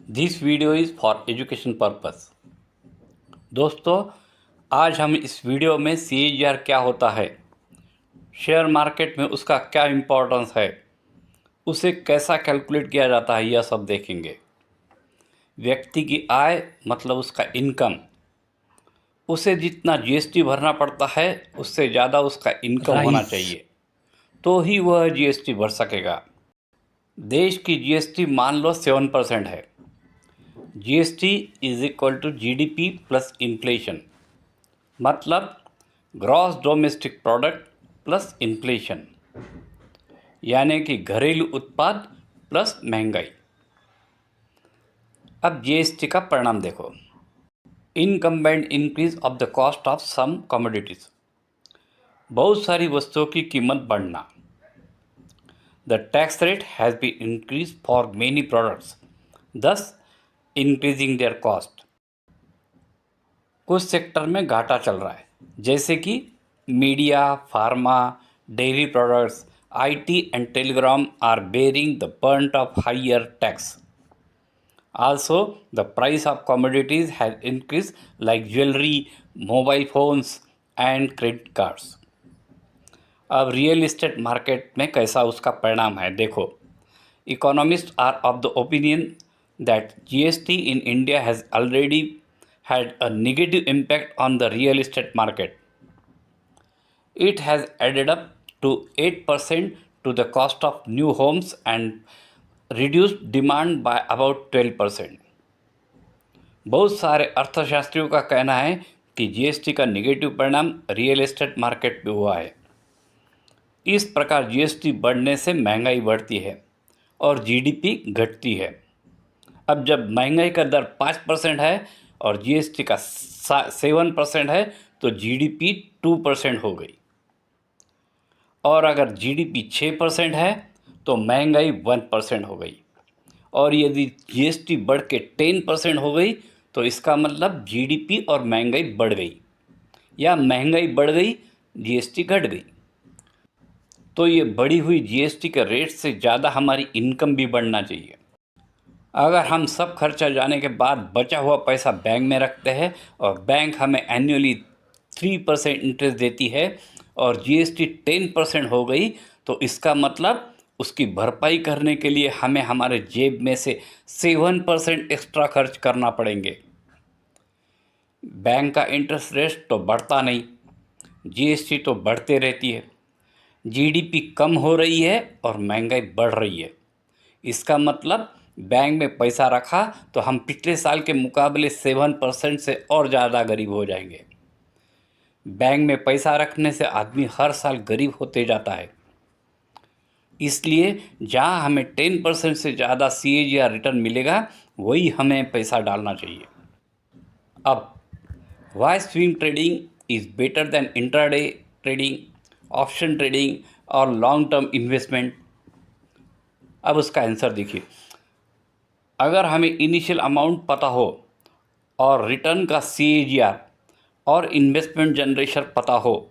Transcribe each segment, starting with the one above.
This video is for education purpose. दोस्तों, आज हम इस वीडियो में CAGR क्या होता है, शेयर मार्केट में उसका क्या इम्पोर्टेंस है, उसे कैसा कैलकुलेट किया जाता है, यह सब देखेंगे। व्यक्ति की आय मतलब उसका इनकम, उसे जितना GST भरना पड़ता है उससे ज़्यादा उसका इनकम होना राइस। चाहिए, तो ही वह GST भर सकेगा। देश की GST मान लो 7% है। GST is equal to GDP plus inflation, मतलब gross domestic product plus inflation, यानी कि घरेलू उत्पाद प्लस महंगाई। अब GST का परिणाम देखो। In combined increase of the cost of some commodities, बहुत सारी वस्तुओं की कीमत बढ़ना। The tax rate has been increase for many products, thus increasing their cost. कुछ सेक्टर में घाटा चल रहा है, जैसे कि media, pharma, dairy products, IT and telecom are bearing the brunt of higher tax. Also, the price of commodities has increased like jewelry, mobile phones and credit cards. अब real estate market में कैसा उसका परिणाम है देखो। Economists are of the opinion that GST in India has already had a negative impact on the real estate market. It has added up to 8% to the cost of new homes and reduced demand by about 12%. बहुत सारे अर्थशास्त्रियों का कहना है कि GST का negative परिणाम real estate market पे हुआ है। इस प्रकार GST बढ़ने से महंगाई बढ़ती है और GDP घटती है। अब जब महंगाई का दर 5% है और GST का 7% है तो GDP 2% हो गई। और अगर GDP 6% है तो महंगाई 1% हो गई। और यदि GST बढ़ के 10% हो गई तो इसका मतलब GDP और महंगाई बढ़ गई, या महंगाई बढ़ गई, GST घट गई। तो ये बढ़ी हुई GST के रेट से ज़्यादा हमारी इनकम भी बढ़ना चाहिए। अगर हम सब खर्चा जाने के बाद बचा हुआ पैसा बैंक में रखते हैं और बैंक हमें एनुअली 3% इंटरेस्ट देती है और GST 10% हो गई, तो इसका मतलब उसकी भरपाई करने के लिए हमें हमारे जेब में से 7% एक्स्ट्रा खर्च करना पड़ेंगे। बैंक का इंटरेस्ट रेट तो बढ़ता नहीं, GST तो बढ़ते रहती है। GDP कम हो रही है और महंगाई बढ़ रही है। इसका मतलब बैंक में पैसा रखा तो हम पिछले साल के मुकाबले 7% से और ज़्यादा गरीब हो जाएंगे। बैंक में पैसा रखने से आदमी हर साल गरीब होते जाता है। इसलिए जहाँ हमें 10% से ज़्यादा CAGR रिटर्न मिलेगा, वही हमें पैसा डालना चाहिए। अब why swing trading is better than intraday trading, option trading और लॉन्ग टर्म इन्वेस्टमेंट? अब उसका आंसर देखिए। अगर हमें इनिशियल अमाउंट पता हो और रिटर्न का CAGR और इन्वेस्टमेंट जनरेशन पता हो,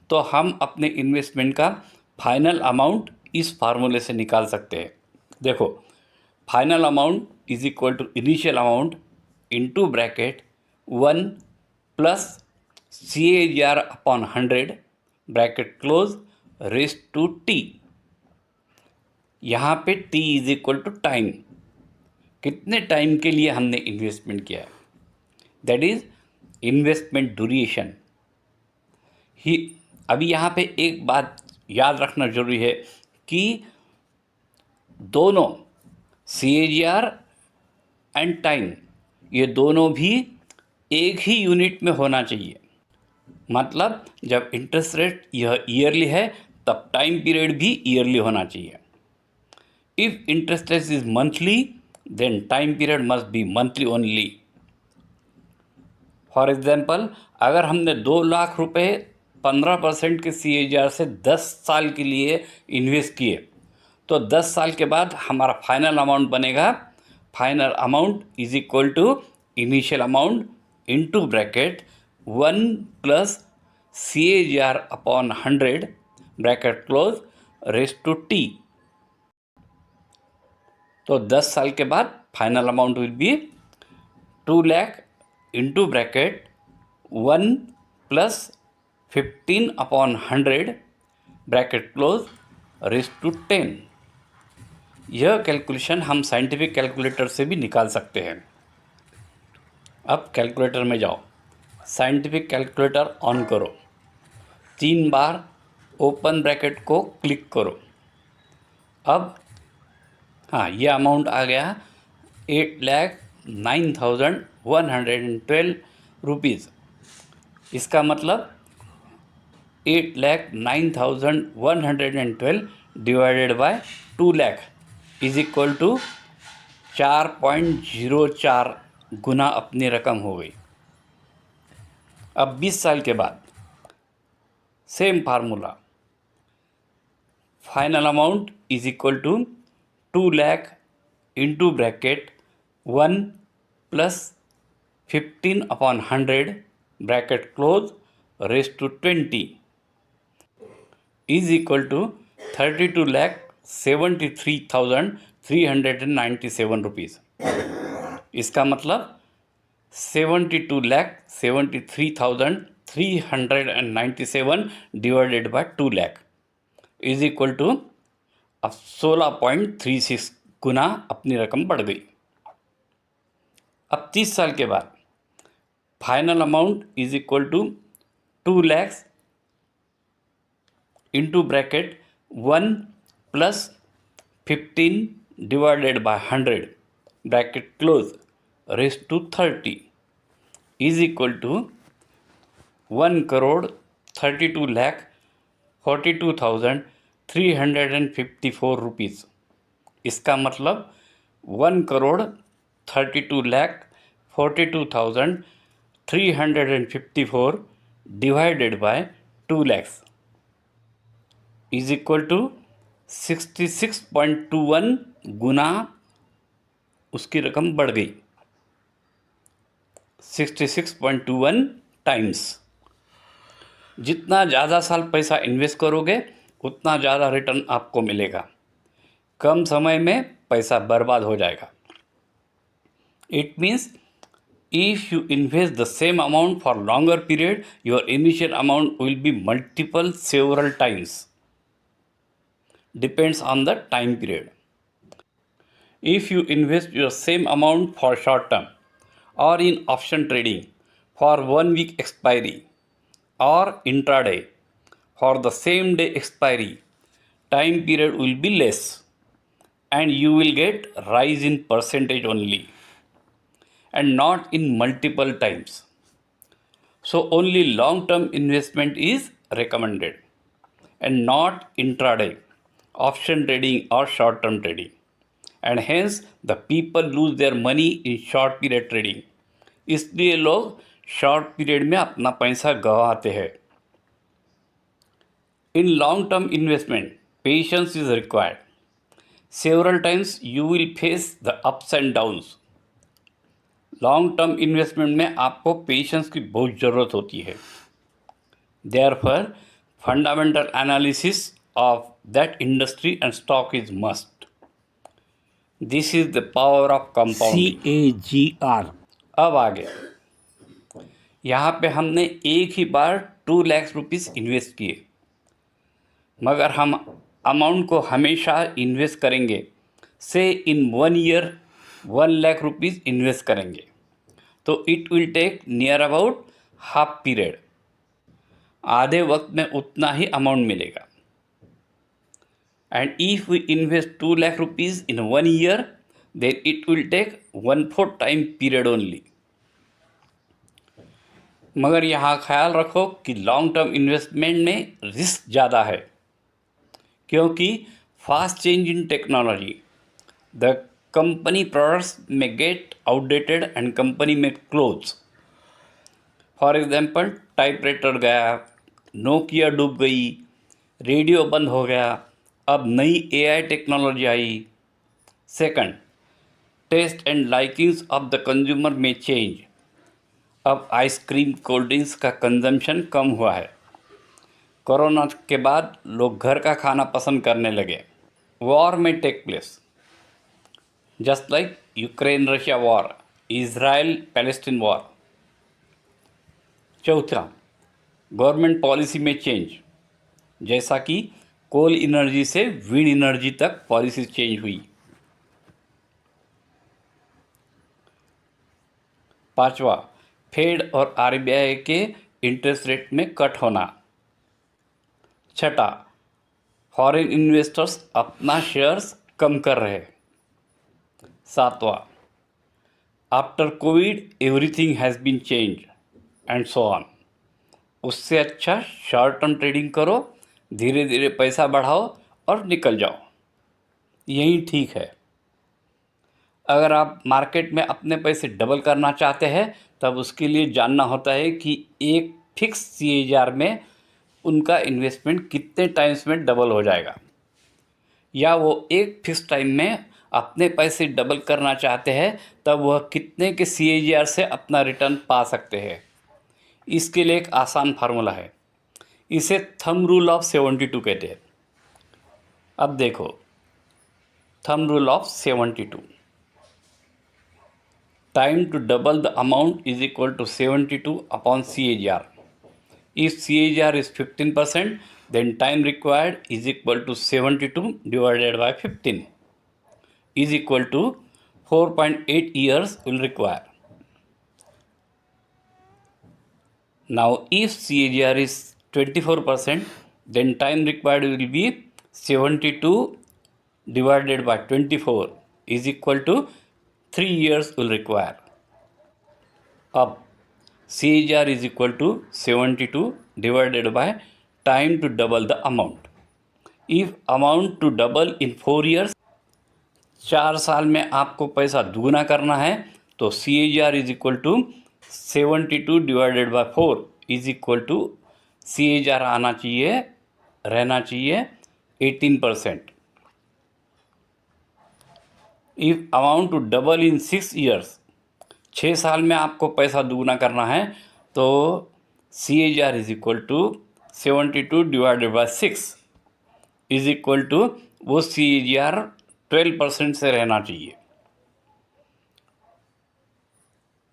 तो हम अपने इन्वेस्टमेंट का फाइनल अमाउंट इस फार्मूले से निकाल सकते हैं। देखो, final amount is equal to initial amount into bracket 1 plus CAGR upon 100 bracket close raised to T। यहाँ पे T is equal to time, कितने टाइम के लिए हमने इन्वेस्टमेंट किया है, दैट इज इन्वेस्टमेंट ड्यूरेशन ही। अभी यहाँ पे एक बात याद रखना जरूरी है कि दोनों CAGR एंड टाइम, ये दोनों भी एक ही यूनिट में होना चाहिए। मतलब जब इंटरेस्ट रेट यह ईयरली है तब टाइम पीरियड भी ईयरली होना चाहिए। If interest rate is monthly, then time period must be monthly only. For example, अगर हमने 2 लाख रुपए 15% के CAGR से 10 साल के लिए इन्वेस्ट किए, तो 10 साल के बाद हमारा फाइनल अमाउंट बनेगा, final amount is equal to initial amount into bracket 1 plus CAGR upon 100 bracket close raised to T। तो 10 साल के बाद final amount will be 2 lakh into bracket 1 plus 15 upon 100 bracket close raise to 10। यह calculation हम scientific calculator से भी निकाल सकते हैं। अब कैलकुलेटर में जाओ, साइंटिफिक कैलकुलेटर ऑन करो, 3 बार ओपन ब्रैकेट को क्लिक करो। अब हाँ, ये अमाउंट आ गया 8,09,112 रुपीज़। इसका मतलब 8,09,112 divided by 2 lakh is equal to 4.04 गुना अपनी रकम हो गई। अब 20 साल के बाद same formula, final amount is equal to 2 lakh into bracket 1 plus 15 upon 100 bracket close raise to 20 is equal to 32,73,397 rupees. इसका मतलब 72,73,397 divided by 2 lakh is equal to अब 16.36 गुना अपनी रकम बढ़ गई। अब 30 साल के बाद final amount is equal to 2 lakh into bracket 1 plus 15 divided by 100 bracket close raise to 30 is equal to 1,32,42,354 rupees. इसका मतलब 1,32,42,354 divided by 2 lakhs is equal to 66.21 गुना उसकी रकम बढ़ गई, 66.21 टाइम्स। जितना ज़्यादा साल पैसा इन्वेस्ट करोगे उतना ज़्यादा रिटर्न आपको मिलेगा, कम समय में पैसा बर्बाद हो जाएगा। It means if you invest the same amount for longer period, your initial amount will be multiple several times, depends on the time period. If you invest your same amount for short term or in option trading for 1 week expiry or intraday for the same day expiry, time period will be less and you will get rise in percentage only and not in multiple times. So only long term investment is recommended and not intraday, option trading or short term trading, and hence the people lose their money in short period trading. इसलिए लोग short period में अपना पैसा गंवाते हैं। In long term investment, patience is required. Several times you will face the ups and downs. Long term investment में आपको patience की बहुत ज़रूरत होती है। Therefore, fundamental analysis of that industry and stock is must. This is the power of compounding. CAGR। अब आगे यहाँ पे हमने एक ही बार 2 लाख रुपीज़ इन्वेस्ट किए, मगर हम अमाउंट को हमेशा इन्वेस्ट करेंगे, say in 1 year 1 lakh rupees invest करेंगे, तो it will take near about half period, आधे वक्त में उतना ही अमाउंट मिलेगा। And if we invest 2 lakh rupees in 1 year, then it will take 1/4 time period only. मगर यहाँ ख्याल रखो कि लॉन्ग टर्म इन्वेस्टमेंट में रिस्क ज़्यादा है, क्योंकि fast change in technology, the company products में गेट आउटडेटेड एंड कंपनी में क्लोज। फॉर एग्जांपल, टाइपराइटर गया, नोकिया डूब गई, रेडियो बंद हो गया, अब नई AI टेक्नोलॉजी आई। Second, test and likings of the consumer में चेंज, अब आइसक्रीम कोल्ड ड्रिंक्स का कंजम्पशन कम हुआ है। कोरोना के बाद लोग घर का खाना पसंद करने लगे। वॉर में take place, just like Ukraine Russia war, Israel Palestine war. चौथा, गवर्नमेंट पॉलिसी में चेंज, जैसा कि कोल एनर्जी से विंड एनर्जी तक पॉलिसी चेंज हुई। पांचवा, फेड और आरबीआई के इंटरेस्ट रेट में कट होना। छठा, फॉरेन इन्वेस्टर्स अपना शेयर्स कम कर रहे। सातवां, after covid everything has been change and so on. उससे अच्छा शॉर्ट टर्म ट्रेडिंग करो, धीरे धीरे पैसा बढ़ाओ और निकल जाओ, यही ठीक है। अगर आप मार्केट में अपने पैसे डबल करना चाहते हैं तब उसके लिए जानना होता है कि एक फिक्स CAGR में उनका इन्वेस्टमेंट कितने टाइम्स में डबल हो जाएगा, या वो एक फिक्स टाइम में अपने पैसे डबल करना चाहते हैं तब वह कितने के CAGR से अपना रिटर्न पा सकते हैं। इसके लिए एक आसान फार्मूला है, इसे थंब रूल ऑफ 72 कहते हैं। अब देखो, thumb rule of 72, time to double the amount is equal to 72 upon CAGR. If CAGR is 15%, then time required is equal to 72 divided by 15 is equal to 4.8 years will require. Now, if CAGR is 24%, then time required will be 72 divided by 24 is equal to 3 years will require. अब CAGR is equal to 72 divided by time to double the amount. If amount to double in 4 years, 4 साल में आपको पैसा दुगना करना है तो CAGR is equal to 72 divided by 4 is equal to CAGR आना चाहिए, रहना चाहिए 18%. If amount to double in 6 years, 6 साल में आपको पैसा दुगना करना है तो CAGR is equal to 72 divided by 6 is equal to वो CAGR 12% से रहना चाहिए।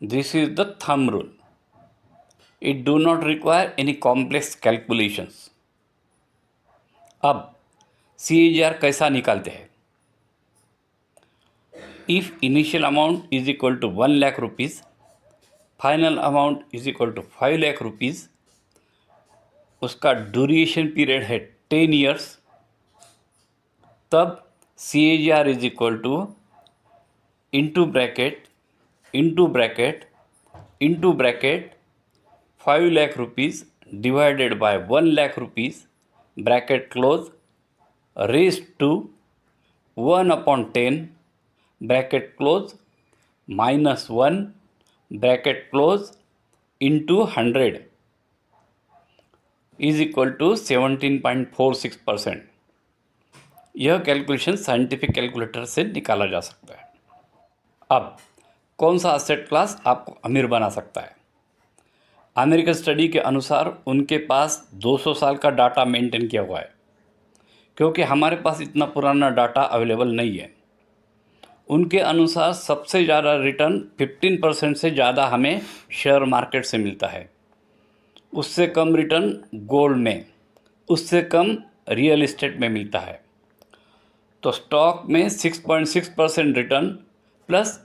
This is the thumb rule, it do not require any complex calculations. अब CAGR कैसा निकालते हैं? If initial amount is equal to 1 lakh rupees, final amount is equal to 5 lakh rupees, उसका duration period है 10 years, तब CAGR is equal to into bracket 5 lakh rupees divided by 1 lakh rupees bracket close raised to 1 upon 10 bracket close minus 1 bracket close into 100 is equal to 17.46%. यह calculation scientific calculator से निकाला जा सकता है। अब कौन सा एसेट क्लास आपको अमीर बना सकता है? अमेरिकन स्टडी के अनुसार उनके पास 200 साल का डाटा मेंटेन किया हुआ है, क्योंकि हमारे पास इतना पुराना डाटा अवेलेबल नहीं है। उनके अनुसार सबसे ज़्यादा रिटर्न 15% से ज़्यादा हमें शेयर मार्केट से मिलता है, उससे कम रिटर्न गोल्ड में, उससे कम रियल एस्टेट में मिलता है। तो स्टॉक में 6.6% return plus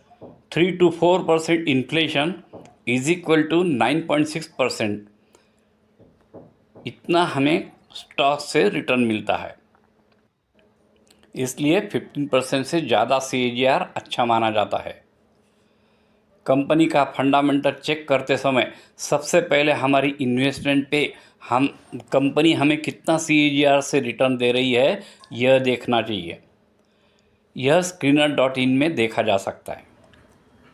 3 to 4% inflation is equal to 9.6%, इतना हमें स्टॉक से रिटर्न मिलता है। इसलिए 15% से ज़्यादा CAGR अच्छा माना जाता है। कंपनी का फंडामेंटल चेक करते समय सबसे पहले हमारी इन्वेस्टमेंट पे कंपनी हमें कितना CAGR से रिटर्न दे रही है यह देखना चाहिए। यह screener.in में देखा जा सकता है।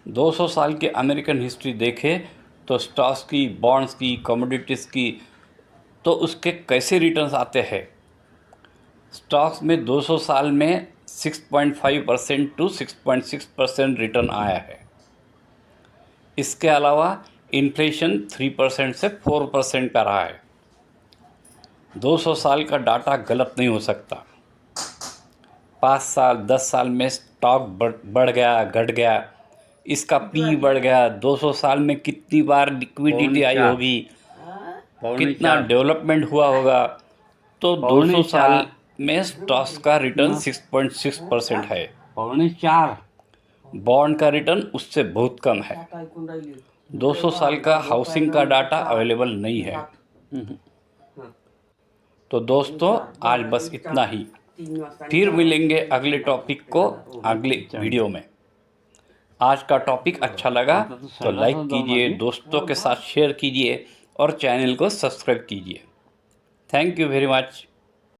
200 साल के अमेरिकन हिस्ट्री देखें तो स्टॉक्स की, बॉन्ड्स की, कमोडिटीज़ की, तो उसके कैसे रिटर्न्स आते हैं। स्टॉक्स में 200 साल में 6.5% टू 6.6% रिटर्न आया है। इसके अलावा इन्फ्लेशन 3% से 4% का रहा है। 200 साल का डाटा गलत नहीं हो सकता। 5 साल 10 साल में स्टॉक बढ़ गया, घट गया, इसका पी बढ़ गया, 200 साल में कितनी बार लिक्विडिटी आई होगी, कितना डेवलपमेंट हुआ होगा। तो 200 साल में स्टॉक्स का रिटर्न 6.6% है। 4.5 बॉन्ड का रिटर्न उससे बहुत कम है। 200 साल का हाउसिंग का डाटा अवेलेबल नहीं है। तो दोस्तों आज बस इतना ही, फिर मिलेंगे अगले टॉपिक को अगले वीडियो में। आज का टॉपिक अच्छा लगा तो लाइक कीजिए, दोस्तों के साथ शेयर कीजिए और चैनल को सब्सक्राइब कीजिए। Thank you very much.